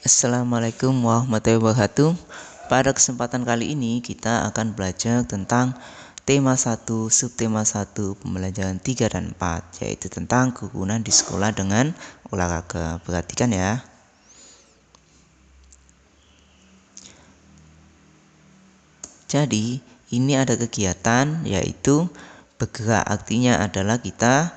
Assalamualaikum warahmatullahi wabarakatuh. Pada kesempatan kali ini kita akan belajar tentang tema 1, subtema 1, pembelajaran 3 dan 4, yaitu tentang kerukunan di sekolah dengan olahraga. Perhatikan ya. Jadi ini ada kegiatan yaitu bergerak, artinya adalah kita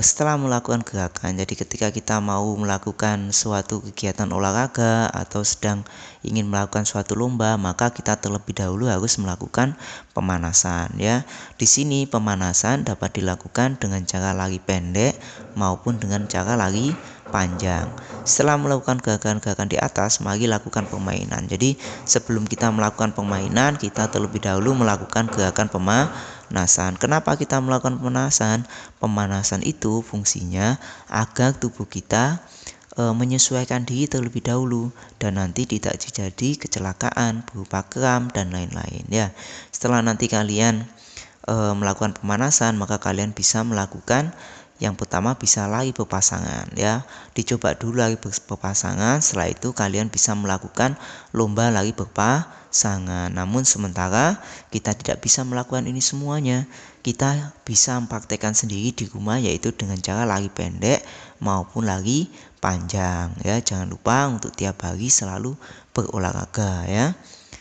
setelah melakukan gerakan. Jadi ketika kita mau melakukan suatu kegiatan olahraga atau sedang ingin melakukan suatu lomba, maka kita terlebih dahulu harus melakukan pemanasan ya. Di sini pemanasan dapat dilakukan dengan cara lari pendek maupun dengan cara lari panjang. Setelah melakukan gerakan-gerakan di atas, mari lakukan permainan. Jadi sebelum kita melakukan permainan, kita terlebih dahulu melakukan gerakan pemanasan. Kenapa kita melakukan pemanasan? Pemanasan itu fungsinya agar tubuh kita menyesuaikan diri terlebih dahulu dan nanti tidak terjadi kecelakaan berupa kram dan lain-lain ya. Setelah nanti kalian melakukan pemanasan, maka kalian bisa melakukan yang pertama bisa lari berpasangan ya. Dicoba dulu lari berpasangan, setelah itu kalian bisa melakukan lomba lari berpasangan. Namun sementara kita tidak bisa melakukan ini semuanya, kita bisa mempraktekkan sendiri di rumah, yaitu dengan cara lari pendek maupun lari panjang ya. Jangan lupa untuk tiap hari selalu berolahraga ya.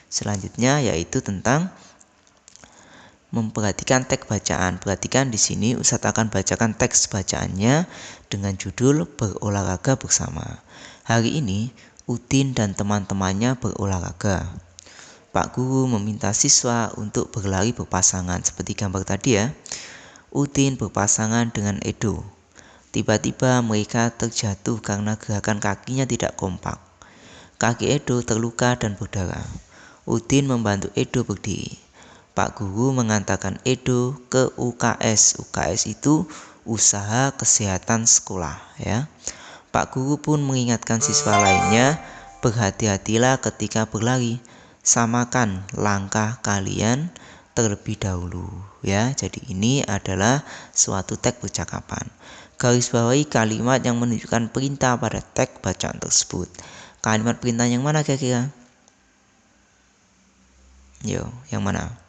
Selanjutnya yaitu tentang memperhatikan teks bacaan. Perhatikan di sini Ustadz akan bacakan teks bacaannya dengan judul berolahraga bersama. Hari ini Udin dan teman-temannya berolahraga. Pak Guru meminta siswa untuk berlari berpasangan seperti gambar tadi ya. Udin berpasangan dengan Edo. Tiba-tiba mereka terjatuh karena gerakan kakinya tidak kompak. Kaki Edo terluka dan berdarah. Udin membantu Edo berdiri. Pak Guru mengantarkan Edo ke UKS. UKS itu usaha kesehatan sekolah ya. Pak Guru pun mengingatkan siswa lainnya, berhati-hatilah ketika berlari. Samakan langkah kalian terlebih dahulu ya. Jadi ini adalah suatu teks percakapan. Garis bawahi kalimat yang menunjukkan perintah pada teks bacaan tersebut. Kalimat perintah yang mana kira-kira? Yo, yang mana?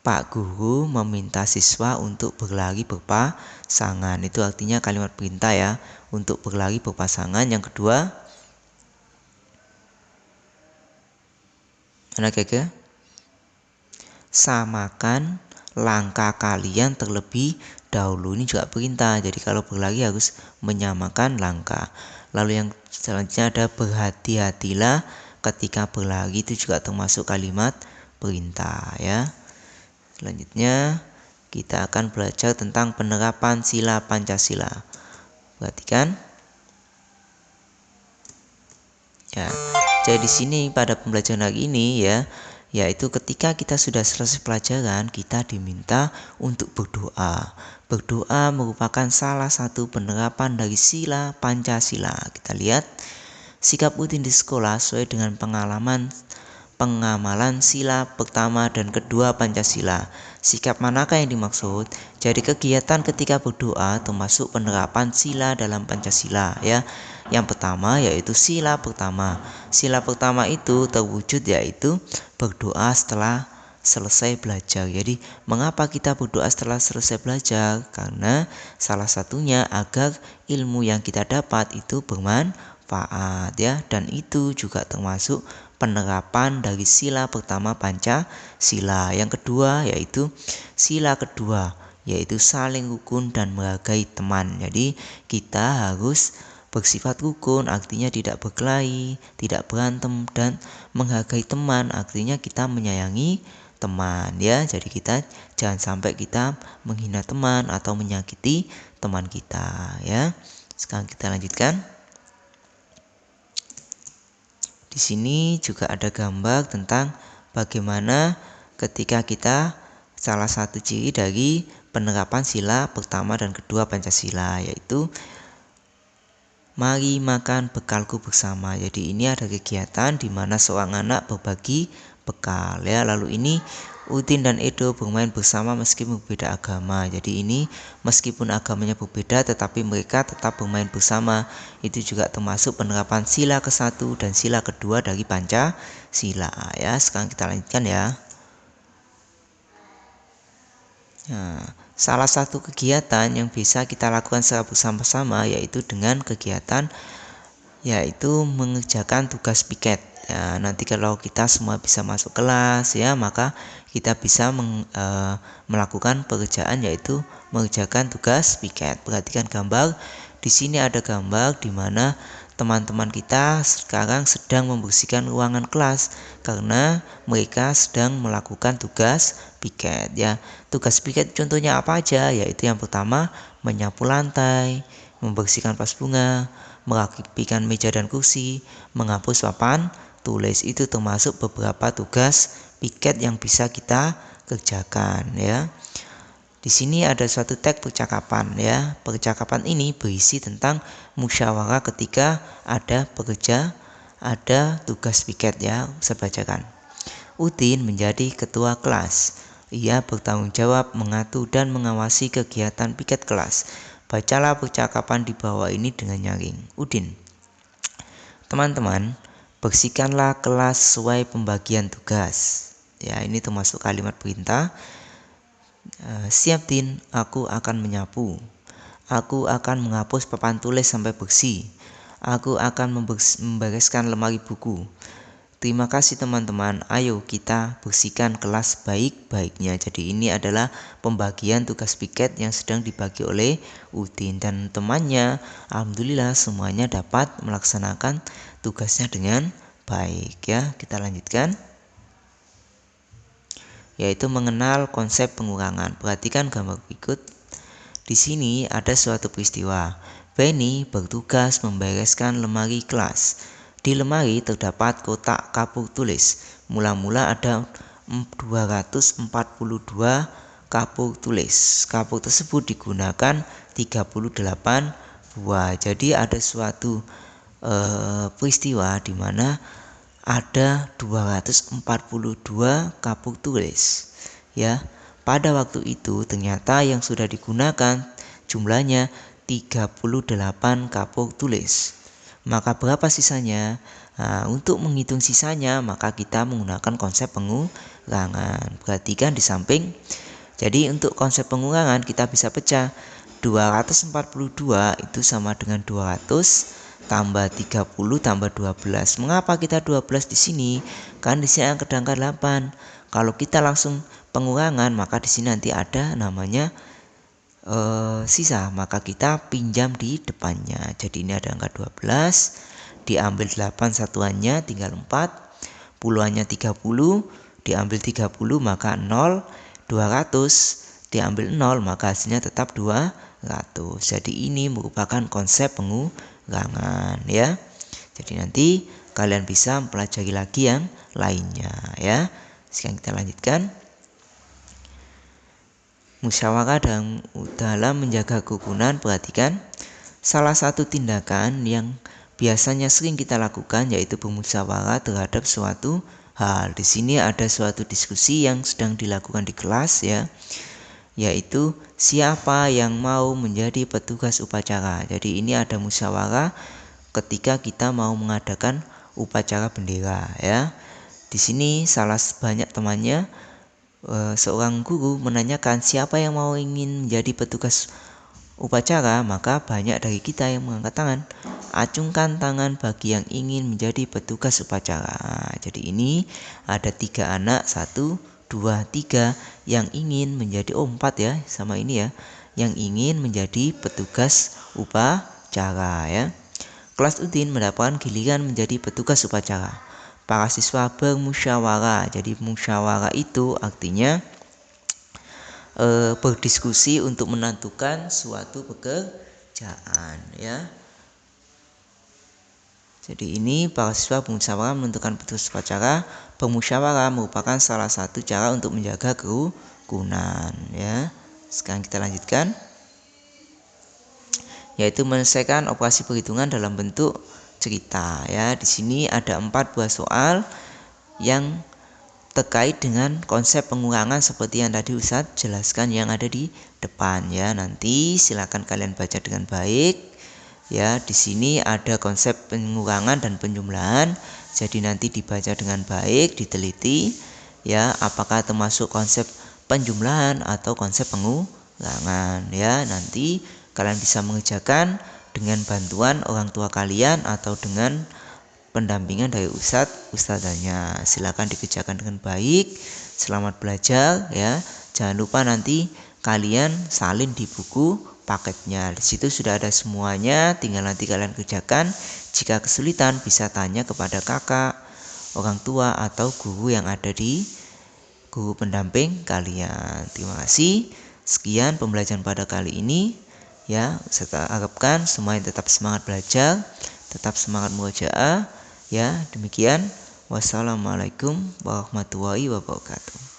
Pak Guru meminta siswa untuk berlari berpasangan. Itu artinya kalimat perintah ya, untuk berlari berpasangan. Yang kedua, mana kira-kira? Samakan langkah kalian terlebih dahulu. Ini juga perintah. Jadi kalau berlari harus menyamakan langkah. Lalu yang selanjutnya ada berhati-hatilah ketika berlari. Itu juga termasuk kalimat perintah ya. Selanjutnya kita akan belajar tentang penerapan sila Pancasila. Perhatikan. Ya. Jadi di sini pada pembelajaran hari ini ya, yaitu ketika kita sudah selesai pelajaran, kita diminta untuk berdoa. Berdoa merupakan salah satu penerapan dari sila Pancasila. Kita lihat sikap Udin di sekolah sesuai dengan pengamalan sila pertama dan kedua Pancasila. Sikap manakah yang dimaksud? Jadi kegiatan ketika berdoa termasuk penerapan sila dalam Pancasila ya. Yang pertama yaitu sila pertama. Sila pertama itu terwujud yaitu berdoa setelah selesai belajar. Jadi mengapa kita berdoa setelah selesai belajar? Karena salah satunya agar ilmu yang kita dapat itu bermanfaat ya, dan itu juga termasuk penerapan dari sila pertama Pancasila. Yang kedua yaitu sila kedua, yaitu saling rukun dan menghargai teman. Jadi kita harus bersifat rukun, artinya tidak berkelahi, tidak berantem, dan menghargai teman, artinya kita menyayangi teman ya. Jadi kita jangan sampai kita menghina teman atau menyakiti teman kita ya. Sekarang kita lanjutkan. Di sini juga ada gambar tentang bagaimana ketika kita salah satu ciri dari penerapan sila pertama dan kedua Pancasila, yaitu mari makan bekalku bersama. Jadi ini ada kegiatan di mana seorang anak berbagi bekal ya. Lalu ini Udin dan Edo bermain bersama meski berbeda agama. Jadi ini meskipun agamanya berbeda tetapi mereka tetap bermain bersama. Itu juga termasuk penerapan sila ke-1 dan sila kedua dari Pancasila ya. Sekarang kita lanjutkan ya. Nah, salah satu kegiatan yang bisa kita lakukan secara bersama-sama yaitu dengan kegiatan yaitu mengerjakan tugas piket. Ya, nanti kalau kita semua bisa masuk kelas ya, maka kita bisa melakukan pekerjaan yaitu mengerjakan tugas piket. Perhatikan gambar. Di sini ada gambar di mana teman-teman kita sekarang sedang membersihkan ruangan kelas karena mereka sedang melakukan tugas piket ya. Tugas piket contohnya apa aja? Yaitu yang pertama menyapu lantai, membersihkan vas bunga, merapikan meja dan kursi, menghapus papan tulis. Itu termasuk beberapa tugas piket yang bisa kita kerjakan ya. Di sini ada suatu teks percakapan ya. Percakapan ini berisi tentang musyawarah ketika ada tugas piket ya. Saya bacakan. Udin menjadi ketua kelas. Ia bertanggung jawab mengatur dan mengawasi kegiatan piket kelas. Bacalah percakapan di bawah ini dengan nyaring. Udin. Teman-teman, bersihkanlah kelas sesuai pembagian tugas. Ya, ini termasuk kalimat perintah. Siap Din, aku akan menyapu. Aku akan menghapus papan tulis sampai bersih. Aku akan membereskan lemari buku. Terima kasih teman-teman. Ayo kita bersihkan kelas baik-baiknya. Jadi ini adalah pembagian tugas piket yang sedang dibagi oleh Udin dan temannya. Alhamdulillah semuanya dapat melaksanakan tugasnya dengan baik ya. Kita lanjutkan. Yaitu mengenal konsep pengurangan. Perhatikan gambar berikut. Di sini ada suatu peristiwa. Benny bertugas membereskan lemari kelas. Di lemari terdapat kotak kapur tulis. Mula-mula ada 242 kapur tulis. Kapur tersebut digunakan 38 buah. Jadi ada suatu peristiwa di mana ada 242 kapur tulis. Ya, pada waktu itu ternyata yang sudah digunakan jumlahnya 38 kapur tulis. Maka berapa sisanya? Nah, untuk menghitung sisanya maka kita menggunakan konsep pengurangan. Perhatikan di samping. Jadi untuk konsep pengurangan kita bisa pecah. 242 itu sama dengan 200 tambah 30 tambah 12. Mengapa kita 12 di sini? Kan di sini angka 8. Kalau kita langsung pengurangan maka di sini nanti ada namanya sisa, maka kita pinjam di depannya. Jadi ini ada angka 12, diambil 8 satuannya tinggal 4, puluhannya 30, diambil 30 maka 0, 200 diambil 0 maka hasilnya tetap 200. Jadi ini merupakan konsep pengurangan ya. Jadi nanti kalian bisa mempelajari lagi yang lainnya ya. Sekarang kita lanjutkan. Musyawarah dalam menjaga kerukunan. Perhatikan, salah satu tindakan yang biasanya sering kita lakukan yaitu bermusyawarah terhadap suatu hal. Di sini ada suatu diskusi yang sedang dilakukan di kelas ya, yaitu siapa yang mau menjadi petugas upacara. Jadi ini ada musyawarah ketika kita mau mengadakan upacara bendera ya. Di sini salah banyak temannya seorang guru menanyakan siapa yang ingin menjadi petugas upacara, maka banyak dari kita yang mengangkat tangan. Acungkan tangan bagi yang ingin menjadi petugas upacara. Jadi ini ada 3 anak, 1, 2, 3 yang ingin menjadi 4 ya, sama ini ya, yang ingin menjadi petugas upacara ya. Kelas Udin mendapatkan giliran menjadi petugas upacara. Para siswa bermusyawarah. Jadi musyawarah itu artinya berdiskusi untuk menentukan suatu pekerjaan ya. Jadi ini para siswa bermusyawarah menentukan petugas upacara. Bermusyawarah merupakan salah satu cara untuk menjaga kerukunan ya. Sekarang kita lanjutkan. Yaitu menyelesaikan operasi perhitungan dalam bentuk cerita ya. Di sini ada 4 buah soal yang terkait dengan konsep pengulangan seperti yang tadi Ustadz jelaskan yang ada di depan ya. Nanti silakan kalian baca dengan baik ya. Di sini ada konsep pengulangan dan penjumlahan. Jadi nanti dibaca dengan baik, diteliti ya apakah termasuk konsep penjumlahan atau konsep pengulangan ya. Nanti kalian bisa mengerjakan dengan bantuan orang tua kalian atau dengan pendampingan dari ustadzanya. Silakan dikerjakan dengan baik. Selamat belajar ya. Jangan lupa nanti kalian salin di buku paketnya. Di situ sudah ada semuanya, tinggal nanti kalian kerjakan. Jika kesulitan bisa tanya kepada kakak, orang tua atau guru yang ada di guru pendamping kalian. Terima kasih. Sekian pembelajaran pada kali ini ya. Saya harapkan semuanya tetap semangat belajar, tetap semangat murojaah. Ya, demikian. Wassalamualaikum warahmatullahi wabarakatuh.